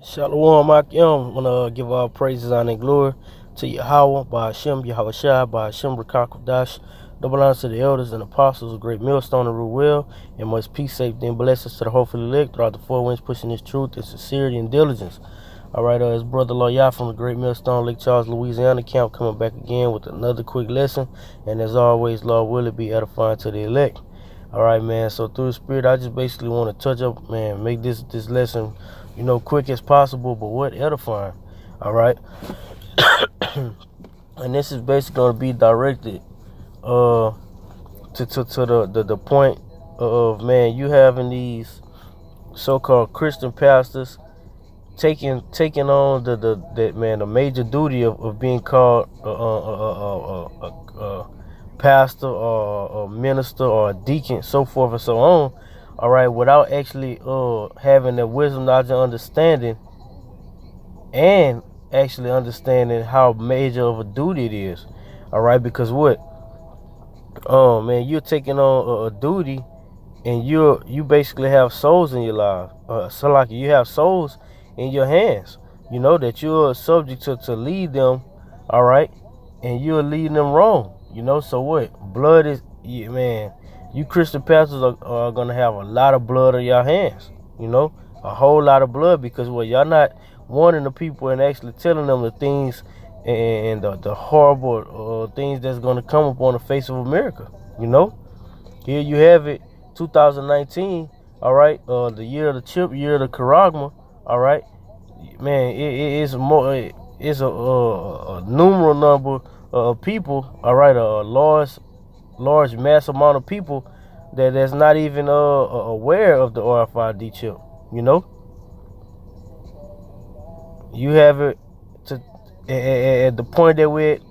Shalom, Akim. I want to give all praises, honor, and glory to Yahweh, by Hashem, Yahweh Shai, by Hashem, Rakakwadash. Double honor to the elders and apostles of Great Millstone and rule well, and much peace, safety, and blessings to the hopefully elect throughout the four winds, pushing this truth and sincerity and diligence. All right, it's Brother Loya from the Great Millstone, Lake Charles, Louisiana camp, coming back again with another quick lesson. And as always, Lord, will it be edifying to the elect. All right, man. So through the Spirit, I just basically want to touch up, man, make this lesson, quick as possible, but what edifying. All right. And this is basically going to be directed to the point of, man, you having these so-called Christian pastors taking on the major duty of being called a pastor or a minister or a deacon, so forth and so on. All right, without actually having the wisdom, knowledge, and understanding, and actually understanding how major of a duty it is. All right, because what? Man, you're taking on a duty, and you basically have souls in your life. So like you have souls in your hands. You know that you're subject to lead them. All right, and you're leading them wrong. So what? Blood is, man. You Christian pastors are gonna have a lot of blood on your hands. A whole lot of blood, because what, y'all not warning the people and actually telling them the things and the horrible things that's gonna come upon the face of America. Here you have it, 2019. All right, the year of the chip, year of the charagma. All right, man, it's more. It's a numeral number of people. All right, a large mass amount of people that's not even aware of the RFID chip. You have it at the point that we're at,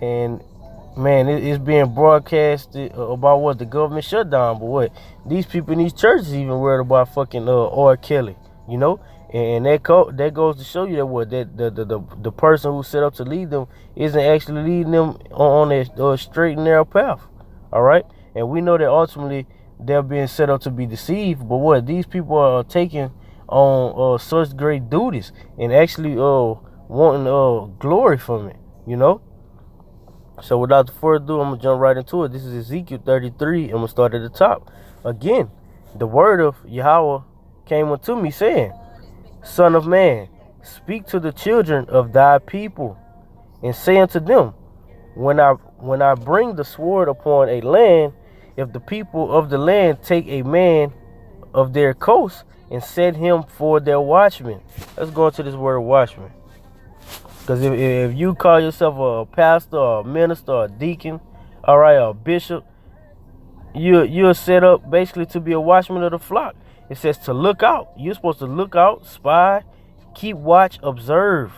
and man, it's being broadcasted about what the government shutdown, but what, these people in these churches even worried about fucking R. Kelly, and that goes to show you that what, that the person who set up to lead them isn't actually leading them on a straight and narrow path. All right, and we know that ultimately they're being set up to be deceived, but what, these people are taking on such great duties and actually wanting glory from it. So without further ado, I'm gonna jump right into it. This is Ezekiel 33. I'm gonna start at the top. Again, the word of Yahweh came unto me, saying, Son of man, speak to the children of thy people, and say unto them, when I bring the sword upon a land, if the people of the land take a man of their coast and set him for their watchman. Let's go into this word watchman. Because if you call yourself a pastor or a minister or a deacon, all right, or a bishop, you're set up basically to be a watchman of the flock. It says to look out. You're supposed to look out, spy, keep watch, observe.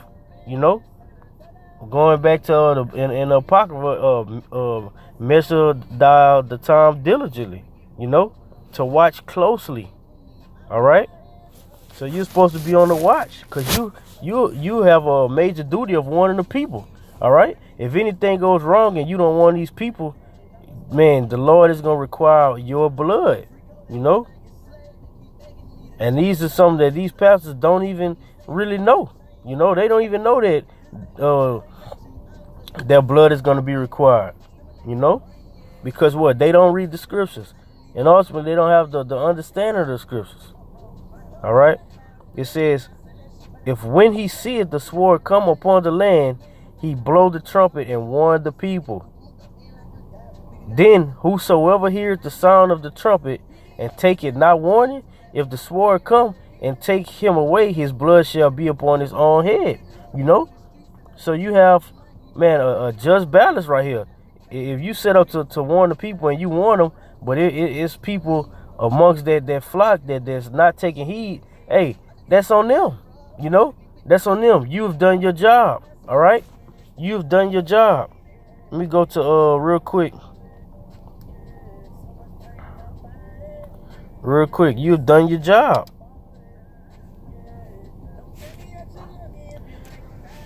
Going back to in the Apocrypha, measure the time diligently. To watch closely. All right. So you're supposed to be on the watch, because you have a major duty of warning the people. All right. If anything goes wrong and you don't warn these people, man, the Lord is gonna require your blood. And these are some that these pastors don't even really know. They don't even know that their blood is gonna be required. Because what, they don't read the scriptures, and ultimately they don't have the understanding of the scriptures. All right. It says, if when he seeth the sword come upon the land, he blow the trumpet and warn the people. Then whosoever hears the sound of the trumpet and take it not warning, if the sword come and take him away, his blood shall be upon his own head. So you have, man, a just balance right here. If you set up to warn the people and you warn them, but it's people amongst that flock that's not taking heed, hey, that's on them. That's on them. You've done your job. All right, you've done your job. Let me go to real quick. You've done your job.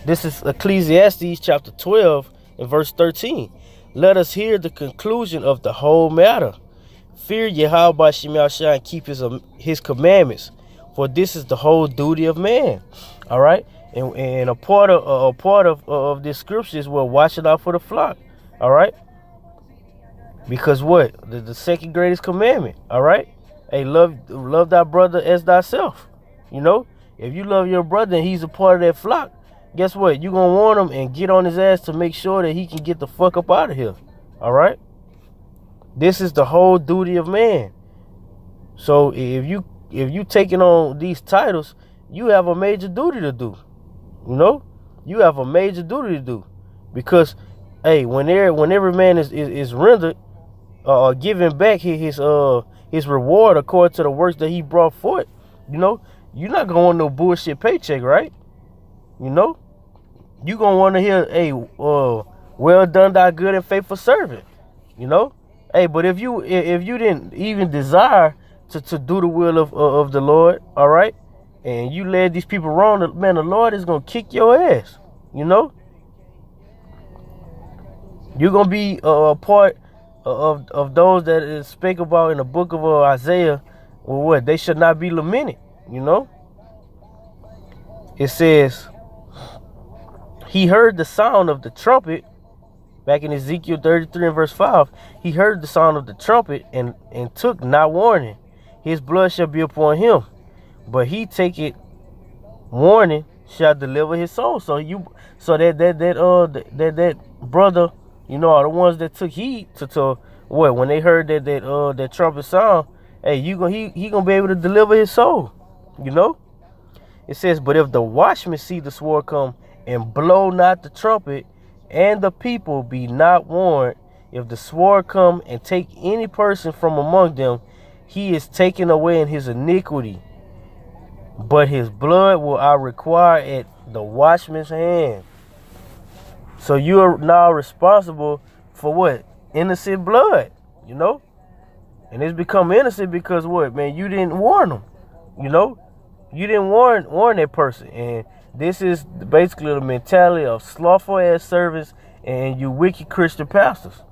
This is Ecclesiastes chapter 12 and verse 13. Let us hear the conclusion of the whole matter. Fear Yahweh by Shem Yahshua and keep his commandments. For this is the whole duty of man. All right, and a part of this scripture is we're watching out for the flock. All right, because what the second greatest commandment. All right, hey, love thy brother as thyself. You know, if you love your brother and he's a part of that flock, guess what? You're gonna warn him and get on his ass to make sure that he can get the fuck up out of here. All right, this is the whole duty of man. So if you taking on these titles, you have a major duty to do. You know, you have a major duty to do, because, hey, when every man is rendered, giving back his reward according to the works that he brought forth, you know, you're not gonna want no bullshit paycheck, right? You know, you gonna want to hear, hey, well done, thy good and faithful servant. You know, hey, but if you didn't even desire to do the will of the Lord, all right, and you led these people wrong, man, the Lord is gonna kick your ass. You know, you're gonna be a part of those that is spoke about in the book of Isaiah. Well, what they should not be lamented. You know, it says he heard the sound of the trumpet. Back in Ezekiel 33 and verse 5, he heard the sound of the trumpet and took not warning. His blood shall be upon him, but he take it warning shall deliver his soul. So that brother, you know, are the ones that took heed to what, when they heard that trumpet sound. Hey, he gonna be able to deliver his soul. You know, it says, but if the watchman see the sword come and blow not the trumpet, and the people be not warned, if the sword come and take any person from among them, he is taken away in his iniquity. But his blood will I require at the watchman's hand. So you are now responsible for what? Innocent blood, you know? And it's become innocent because what, man? You didn't warn them, you know? You didn't warn that person. And this is basically the mentality of slothful ass servants and you wicked Christian pastors.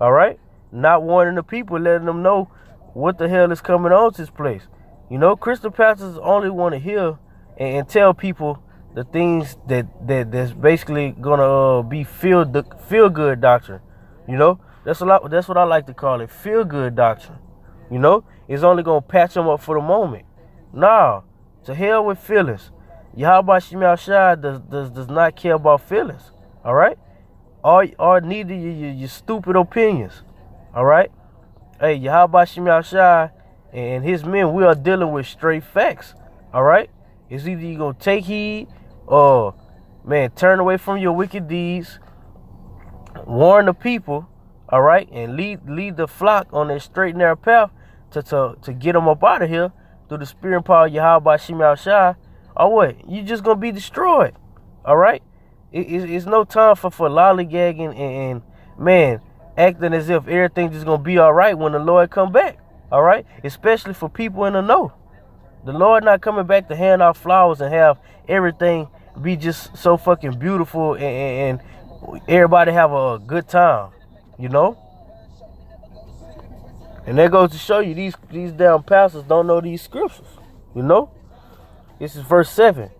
All right? Not warning the people, letting them know what the hell is coming on to this place. You know, Christian pastors only want to hear and tell people the things that's basically gonna be feel good doctrine. You know, that's what I like to call it, feel good doctrine. You know, it's only gonna patch them up for the moment. Nah, to hell with feelings. Yahweh Shemel Shai does not care about feelings. All right, or neither your stupid opinions. All right, hey, Yahweh Shemel Shai and his men, we are dealing with straight facts. All right, it's either you gonna take heed or, man, turn away from your wicked deeds, warn the people, all right, and lead the flock on their straight and narrow path to get them up out of here through the spirit and power of Yahweh Shemel Shai. Or what? You just gonna be destroyed. All right? It's no time for lollygagging and man, acting as if everything just gonna be all right when the Lord come back. All right? Especially for people in the know. The Lord not coming back to hand out flowers and have everything be just so fucking beautiful and everybody have a good time. You know? And that goes to show you these damn pastors don't know these scriptures. You know? This is verse 7.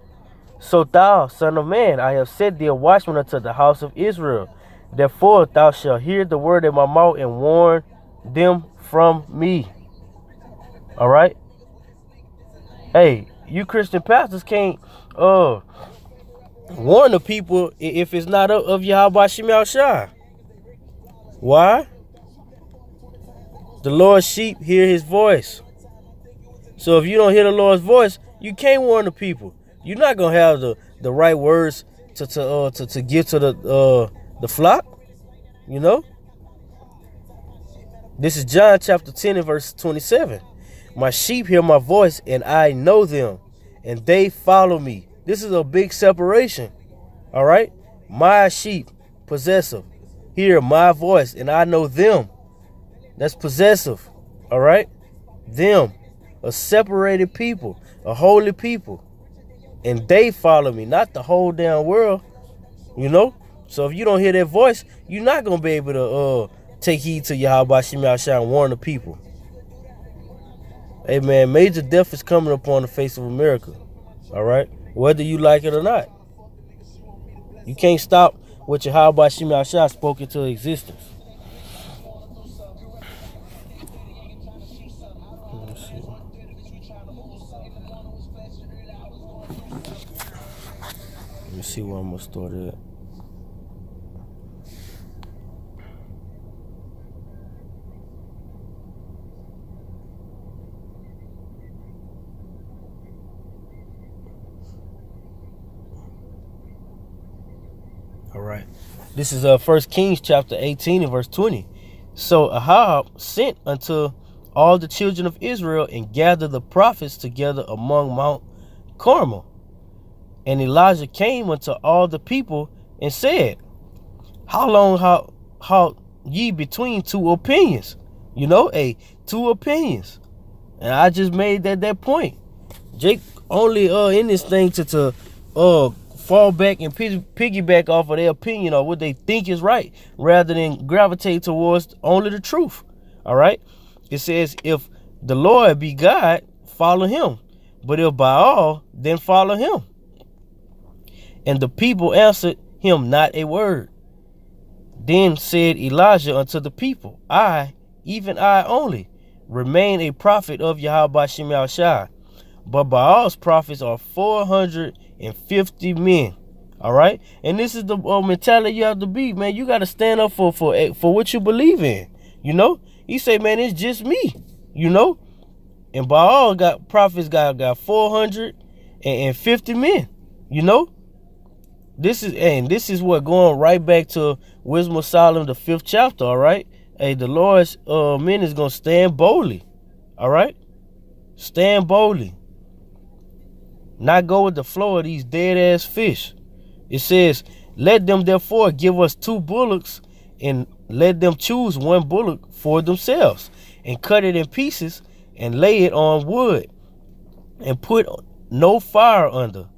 So thou, son of man, I have set thee a watchman unto the house of Israel. Therefore thou shalt hear the word of my mouth and warn them from me. All right? Hey, you Christian pastors can't warn the people if it's not of Yahweh Shemel Shai. Why? The Lord's sheep hear his voice. So if you don't hear the Lord's voice, you can't warn the people. You're not gonna have the right words to give to the flock. You know. This is John chapter 10 and verse 27. My sheep hear my voice, and I know them, and they follow me. This is a big separation. All right. My sheep, possessive, hear my voice, and I know them. That's possessive. All right. Them. A separated people, a holy people, and they follow me, not the whole damn world, you know. So if you don't hear that voice, you're not gonna be able to take heed to Yahweh Shemel Shai and warn the people. Hey man, major death is coming upon the face of America. All right, whether you like it or not, you can't stop what Yahweh Shem Yahshua spoke into existence. Let me see where I'm gonna start at. All right. This is 1 Kings chapter 18 and verse 20. So Ahab sent unto all the children of Israel and gathered the prophets together among Mount Carmel. And Elijah came unto all the people and said, how long halt ye between two opinions? You know, two opinions. And I just made that point. Jake only in this thing to fall back and piggyback off of their opinion or what they think is right, rather than gravitate towards only the truth. All right. It says, if the Lord be God, follow him. But if Baal, then follow him. And the people answered him not a word. Then said Elijah unto the people, I, even I only, remain a prophet of Yahweh Shem Yahshua. But Baal's prophets are 450 men. All right. And this is the mentality you have to be, man. You got to stand up for what you believe in. You know, he say, man, it's just me, you know, and Baal got 450 men, you know. This is what going right back to Wisdom of Solomon, the 5th chapter. All right. Hey, the Lord's men is going to stand boldly. All right. Stand boldly. Not go with the flow of these dead ass fish. It says, let them therefore give us 2 bullocks, and let them choose 1 bullock for themselves, and cut it in pieces, and lay it on wood, and put no fire under.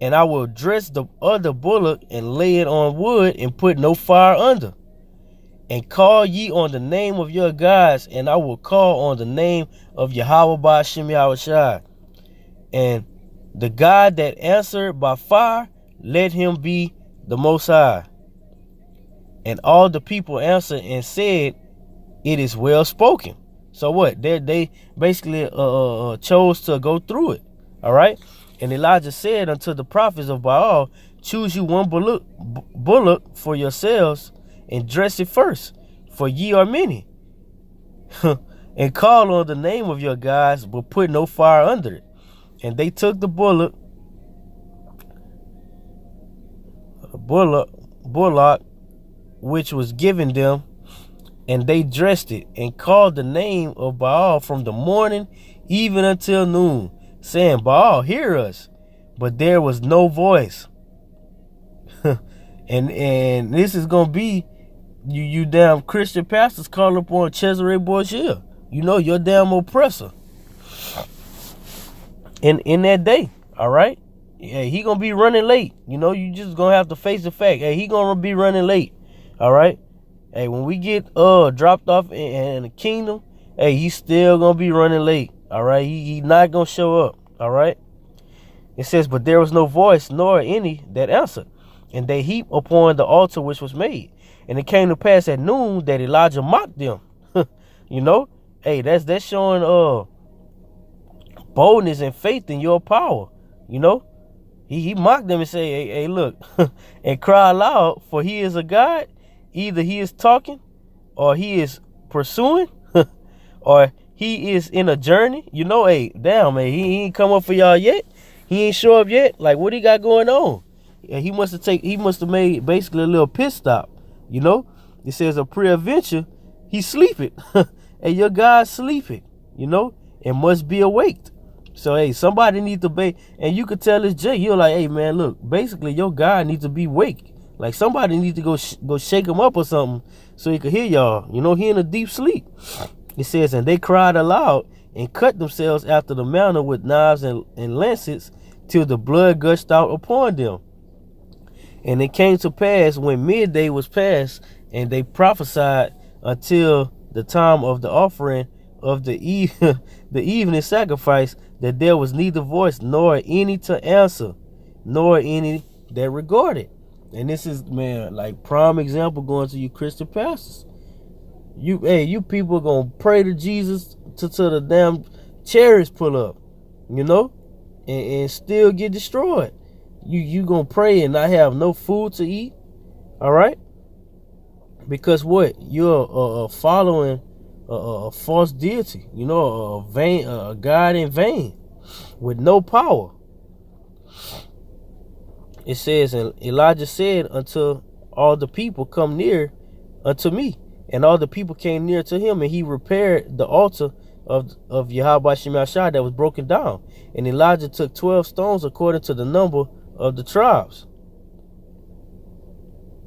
And I will dress the other bullock, and lay it on wood, and put no fire under. And call ye on the name of your gods, and I will call on the name of Yahweh Shem Yahushua. And the God that answered by fire, let him be the Most High. And all the people answered and said, it is well spoken. So what? They basically chose to go through it. All right. And Elijah said unto the prophets of Baal, choose you 1 bullock for yourselves, and dress it first, for ye are many. And call on the name of your gods, but put no fire under it. And they took the bullock, which was given them, and they dressed it, and called the name of Baal from the morning even until noon, saying, Baal, hear us. But there was no voice. and this is gonna be you damn Christian pastors calling upon Cesare Borgia. You know, your damn oppressor. In that day, all right? Yeah, he gonna be running late. You know, you just gonna have to face the fact. Hey, he gonna be running late. All right? Hey, when we get dropped off in the kingdom, hey, he's still gonna be running late. All right? He not gonna show up. All right? It says, but there was no voice nor any that answered. And they heaped upon the altar which was made. And it came to pass at noon that Elijah mocked them. You know? Hey, that's showing boldness and faith in your power. You know, he mocked them and say, hey, look, and cry aloud, for he is a God. Either he is talking, or he is pursuing, or he is in a journey. You know, hey, damn, man, he ain't come up for y'all yet. He ain't show up yet. Like, what he got going on? He must have made basically a little pit stop. You know, it says a pre-adventure. He's sleeping, and your God's sleeping. You know, and must be awaked. So, hey, somebody needs to be, and you could tell this Jay, you're like, hey, man, look, basically your God needs to be awake. Like, somebody needs to go shake him up or something so he could hear y'all. You know, he in a deep sleep. It says, and they cried aloud and cut themselves after the manner with knives and lancets till the blood gushed out upon them. And it came to pass when midday was past, and they prophesied until the time of the offering of the the evening sacrifice, that there was neither voice nor any to answer, nor any that regarded. And this is, man, like prime example going to you Christian pastors. You people gonna pray to Jesus to the damn chariots pull up, you know, and still get destroyed. You gonna pray and not have no food to eat, all right? Because what? You're following a false deity, you know, a God in vain with no power. It says, and Elijah said unto all the people, come near unto me. And all the people came near to him, and he repaired the altar of Yahweh Shemashai that was broken down. And Elijah took 12 stones according to the number of the tribes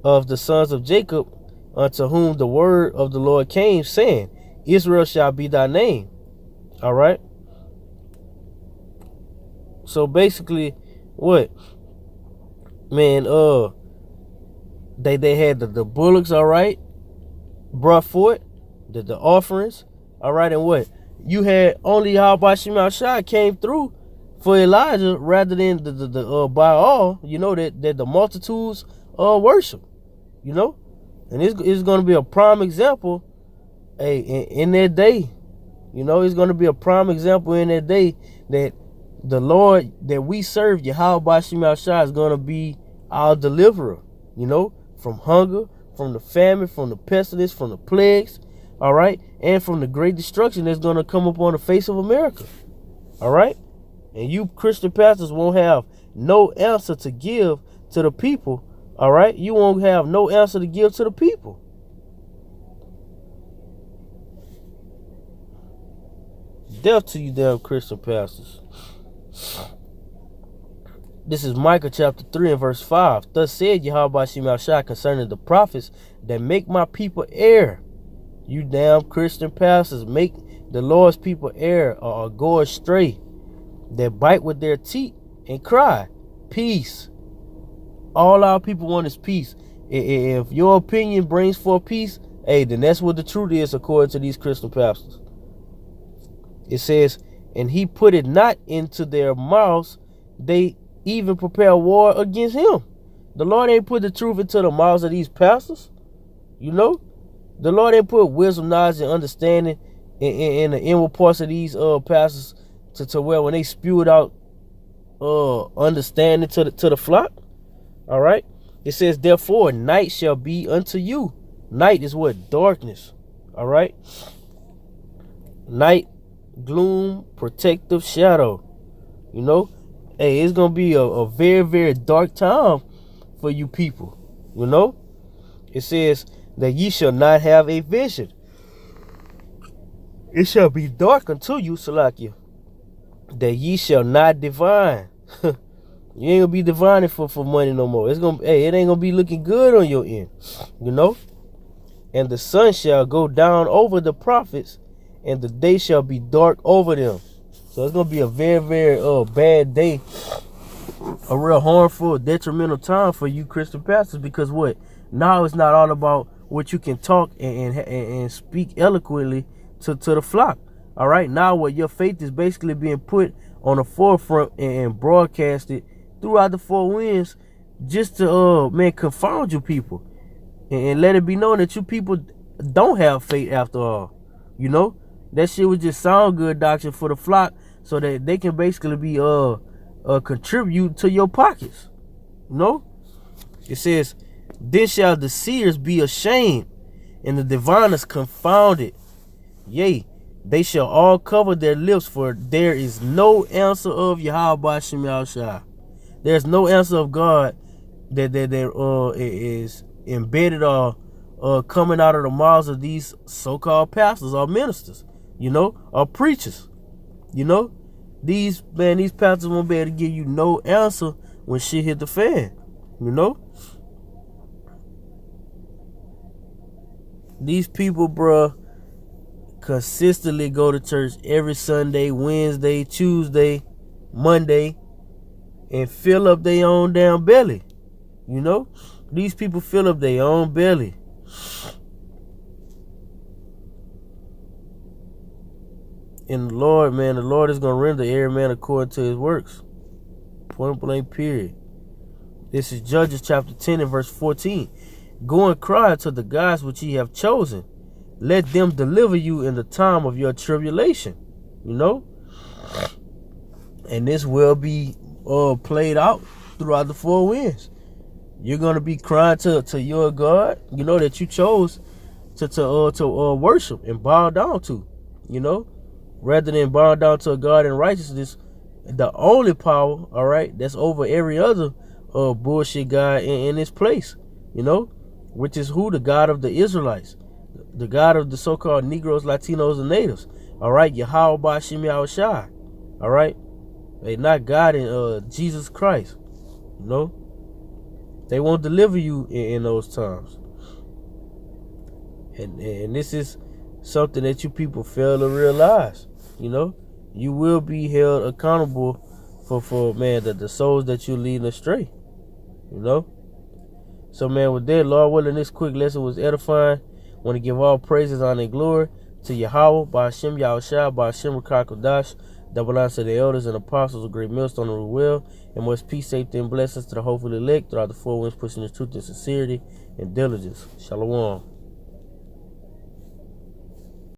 of the sons of Jacob, unto whom the word of the Lord came, saying, Israel shall be thy name. All right. So basically, what? Man, they had the bullocks, all right, brought forth, the offerings, all right, and what? You had only Yahweh Shemashai came through for Elijah rather than the Baal, you know, that the multitudes worship, you know? And it's going to be a prime example, hey, in that day, you know, it's going to be a prime example in that day that the Lord that we serve, Yahweh Shemashai, is going to be our deliverer, you know, from hunger, from the famine, from the pestilence, from the plagues, all right, and from the great destruction that's going to come upon the face of America, all right? And you Christian pastors won't have no answer to give to the people, all right? You won't have no answer to give to the people. Death to you damn Christian pastors. This is Micah chapter 3 and verse 5. Thus said Yahweh Shemashai concerning the prophets that make my people err. You damn Christian pastors make the Lord's people err or go astray, that bite with their teeth and cry, peace. All our people want is peace. If your opinion brings forth peace, hey, then that's what the truth is according to these Christian pastors. It says, and he put it not into their mouths, they even prepare war against him. The Lord ain't put the truth into the mouths of these pastors, you know. The Lord ain't put wisdom, knowledge, and understanding in the inward parts of these pastors to where when they spew it out, understanding to the flock. All right. It says, therefore, night shall be unto you. Night is what? Darkness. All right. Night, gloom, protective shadow. You know, hey, it's gonna be a very, very dark time for you people. You know, it says that ye shall not have a vision. It shall be dark unto you, Salakia, that ye shall not divine. You ain't gonna be divining for money no more. It's gonna, hey, it ain't gonna be looking good on your end, you know. And the sun shall go down over the prophets, and the day shall be dark over them. So it's gonna be a very, very bad day, a real harmful, detrimental time for you Christian pastors. Because what? Now it's not all about what you can talk and speak eloquently to the flock. All right. Now what your faith is basically being put on the forefront and broadcasted throughout the four winds, just to confound you people and let it be known that you people don't have faith after all. You know, that shit would just sound good doctrine for the flock, so that they can basically be contribute to your pockets. You know, it says, then shall the seers be ashamed, and the diviners confounded. Yea, they shall all cover their lips, for there is no answer of Yahweh Shemashai. There's no answer of God that is embedded or coming out of the mouths of these so-called pastors or ministers, you know, or preachers. You know, these pastors won't be able to give you no answer when shit hit the fan. You know, these people, bruh, consistently go to church every Sunday, Wednesday, Tuesday, Monday, and fill up their own damn belly. You know, these people fill up their own belly. in the Lord, man, the Lord is going to render every man according to his works. Point blank, period. This is Judges chapter 10 and verse 14. Go and cry to the gods which ye have chosen. Let them deliver you in the time of your tribulation. You know? And this will be played out throughout the four winds. You're going to be crying to your God, you know, that you chose to worship and bow down to, you know, rather than bow down to a God in righteousness, the only power, all right, that's over every other bullshit God in this place, you know, which is who? The God of the Israelites, the God of the so-called Negroes, Latinos, and Natives, all right, Yahweh Ba'Shem Yahushua, all right, they not God in Jesus Christ, you know. They won't deliver you in those times. And this is something that you people fail to realize. You know, you will be held accountable for man, the souls that you're leading astray. You know? So, man, with that, Lord willing, this quick lesson was edifying. Want to give all praises, honor, and glory to Yahweh, Ba'Shem Yahushua, Ba'Shem Rakakodash, double honor to the elders and apostles of Great Millstone of the Will, and much peace, safety, and blessings to the hopeful elect throughout the four winds, pushing the truth and sincerity and diligence. Shalom.